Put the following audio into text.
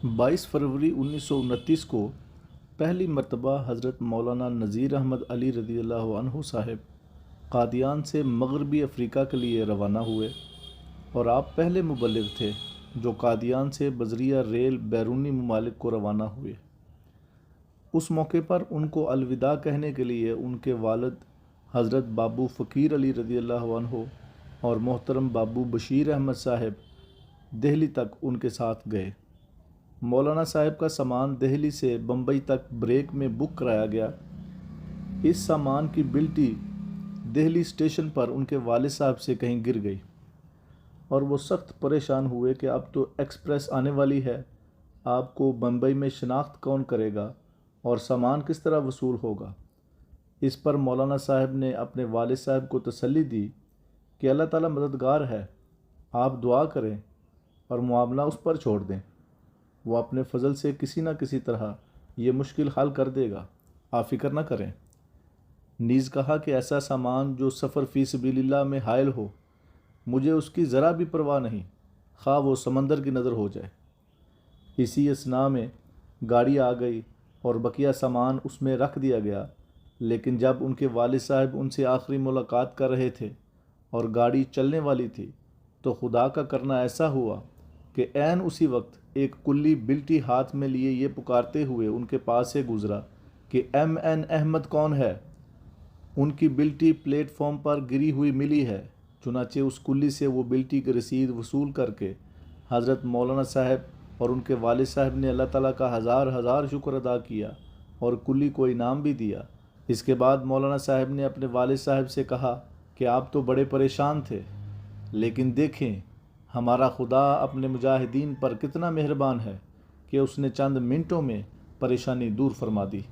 22 फरवरी 1929 को पहली मरतबा हज़रत मौलाना नज़ीर अहमद अली रज़ी अल्लाह अन्हु साहब कादियान से मग़रबी अफ़्रीका के लिए रवाना हुए और आप पहले मुबल्लिग़ थे जो कादियान से बज़रिया रेल बैरूनी ममालिक को रवाना हुए। उस मौके पर उनको अलविदा कहने के लिए उनके वालिद हज़रत बाबू फ़कीर अली रज़ी अल्लाह अन्हु और मोहतरम बाबू बशीर अहमद साहब दिल्ली तक उनके साथ गए। मौलाना साहब का सामान दिल्ली से बम्बई तक ब्रेक में बुक कराया गया। इस सामान की बिल्टी दिल्ली स्टेशन पर उनके वालिद साहब से कहीं गिर गई और वो सख्त परेशान हुए कि अब तो एक्सप्रेस आने वाली है, आपको बम्बई में शनाख्त कौन करेगा और सामान किस तरह वसूल होगा। इस पर मौलाना साहब ने अपने वालिद साहब को तसल्ली दी कि अल्लाह ताला मददगार है, आप दुआ करें और मामला उस पर छोड़ दें, वो अपने फ़ज़ल से किसी न किसी तरह ये मुश्किल हल कर देगा, आप फ़िक्र न करें। नीज़ कहा कि ऐसा सामान जो सफ़र फ़ी सबीलिल्लाह में हायल हो, मुझे उसकी ज़रा भी परवाह नहीं, खा वो समंदर की नज़र हो जाए। इसी असना में गाड़ी आ गई और बकिया सामान उसमें रख दिया गया, लेकिन जब उनके वालिद साहब उनसे आखिरी मुलाकात कर रहे थे और गाड़ी चलने वाली थी तो खुदा का करना ऐसा हुआ कि ऐन उसी वक्त एक कुल्ली बिल्टी हाथ में लिए ये पुकारते हुए उनके पास से गुज़रा कि MN अहमद कौन है। उनकी बिल्टी प्लेटफॉर्म पर गिरी हुई मिली है। चुनाचे उस कुल्ली से वो बिल्टी की रसीद वसूल करके हज़रत मौलाना साहब और उनके वालिद साहब ने अल्लाह ताला का हज़ार हज़ार शुक्र अदा किया और कुल्ली को इनाम भी दिया। इसके बाद मौलाना साहब ने अपने वालिद साहब से कहा कि आप तो बड़े परेशान थे, लेकिन देखें हमारा खुदा अपने मुजाहिदीन पर कितना मेहरबान है कि उसने चंद मिनटों में परेशानी दूर फरमा दी।